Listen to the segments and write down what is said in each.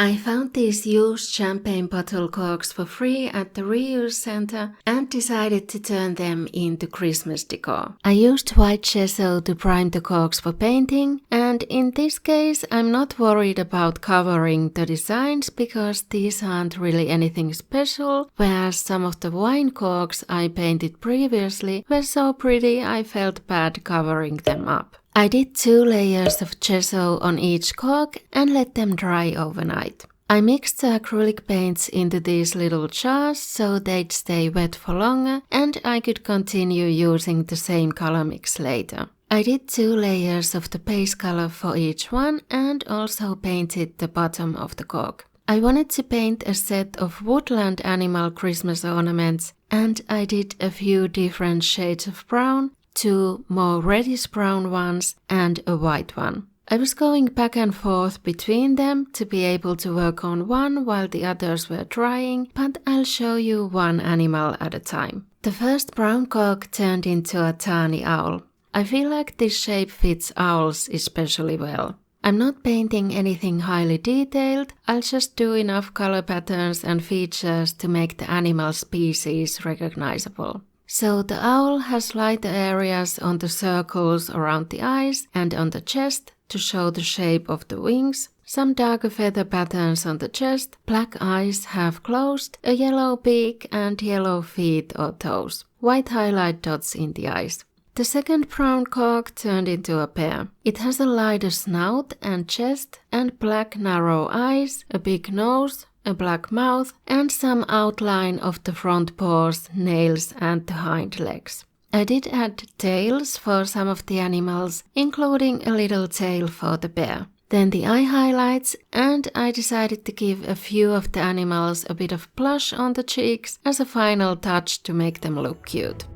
I found these used champagne bottle corks for free at the reuse center and decided to turn them into Christmas decor. I used white gesso to prime the corks for painting, and in this case I'm not worried about covering the designs because these aren't really anything special, whereas some of the wine corks I painted previously were so pretty I felt bad covering them up. I did 2 layers of gesso on each cork and let them dry overnight. I mixed the acrylic paints into these little jars so they'd stay wet for longer and I could continue using the same color mix later. I did 2 layers of the base color for each one and also painted the bottom of the cork. I wanted to paint a set of woodland animal Christmas ornaments and I did a few different shades of brown, 2 more reddish brown ones and a white one. I was going back and forth between them to be able to work on one while the others were drying, but I'll show you one animal at a time. The first brown cork turned into a tawny owl. I feel like this shape fits owls especially well. I'm not painting anything highly detailed, I'll just do enough color patterns and features to make the animal species recognizable. So the owl has lighter areas on the circles around the eyes and on the chest to show the shape of the wings, some darker feather patterns on the chest, black eyes half closed, a yellow beak and yellow feet or toes, white highlight dots in the eyes. The second brown cork turned into a pear. It has a lighter snout and chest and black narrow eyes, a big nose, a black mouth and some outline of the front paws, nails and the hind legs. I did add tails for some of the animals, including a little tail for the bear. Then the eye highlights and I decided to give a few of the animals a bit of blush on the cheeks as a final touch to make them look cute.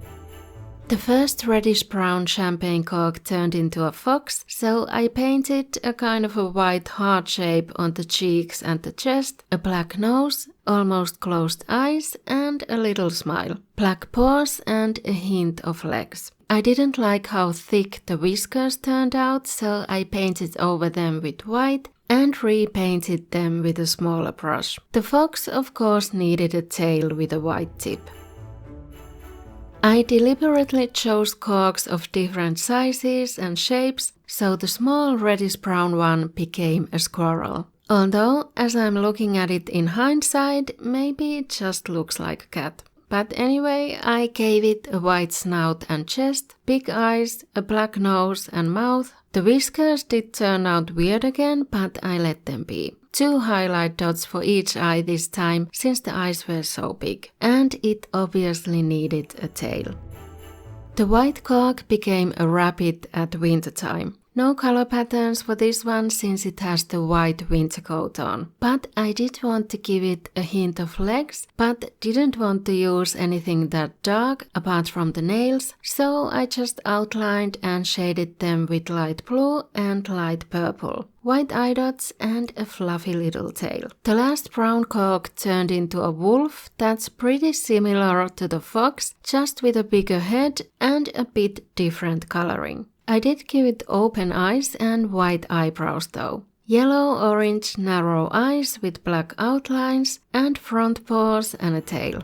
The first reddish-brown champagne cork turned into a fox, so I painted a kind of a white heart shape on the cheeks and the chest, a black nose, almost closed eyes and a little smile, black paws and a hint of legs. I didn't like how thick the whiskers turned out, so I painted over them with white and repainted them with a smaller brush. The fox of course needed a tail with a white tip. I deliberately chose corks of different sizes and shapes, so the small reddish-brown one became a squirrel. Although, as I'm looking at it in hindsight, maybe it just looks like a cat. But anyway, I gave it a white snout and chest, big eyes, a black nose and mouth. The whiskers did turn out weird again, but I let them be. 2 highlight dots for each eye this time, since the eyes were so big. And it obviously needed a tail. The white cork became a rabbit at winter time. No color patterns for this one since it has the white winter coat on. But I did want to give it a hint of legs, but didn't want to use anything that dark apart from the nails, so I just outlined and shaded them with light blue and light purple, white eye dots and a fluffy little tail. The last brown cork turned into a wolf that's pretty similar to the fox, just with a bigger head and a bit different coloring. I did give it open eyes and white eyebrows though. Yellow-orange narrow eyes with black outlines and front paws and a tail.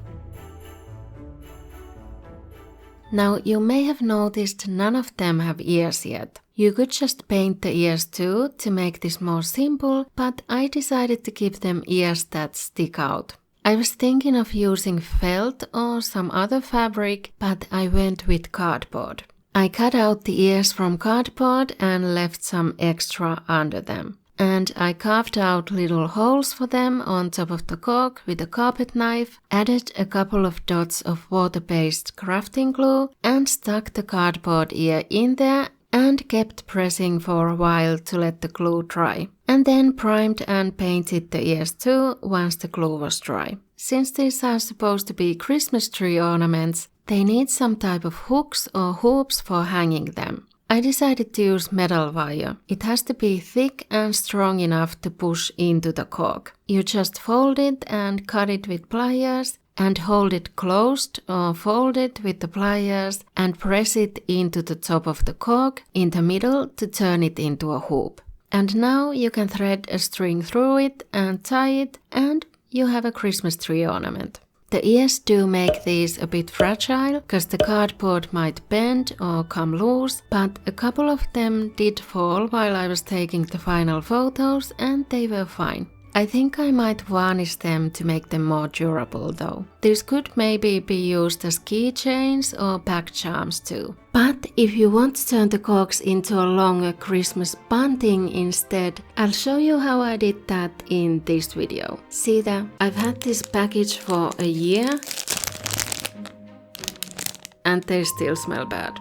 Now you may have noticed none of them have ears yet. You could just paint the ears too to make this more simple, but I decided to give them ears that stick out. I was thinking of using felt or some other fabric, but I went with cardboard. I cut out the ears from cardboard and left some extra under them. And I carved out little holes for them on top of the cork with a carpet knife, added a couple of dots of water-based crafting glue and stuck the cardboard ear in there and kept pressing for a while to let the glue dry. And then primed and painted the ears too once the glue was dry. Since these are supposed to be Christmas tree ornaments, they need some type of hooks or hoops for hanging them. I decided to use metal wire. It has to be thick and strong enough to push into the cork. You just fold it and cut it with pliers and hold it closed or fold it with the pliers and press it into the top of the cork in the middle to turn it into a hoop. And now you can thread a string through it and tie it, and you have a Christmas tree ornament. The ears do make these a bit fragile, because the cardboard might bend or come loose, but a couple of them did fall while I was taking the final photos and they were fine. I think I might varnish them to make them more durable though. These could maybe be used as keychains or back charms too. But if you want to turn the corks into a longer Christmas bunting instead, I'll show you how I did that in this video. See that I've had this package for a year and they still smell bad.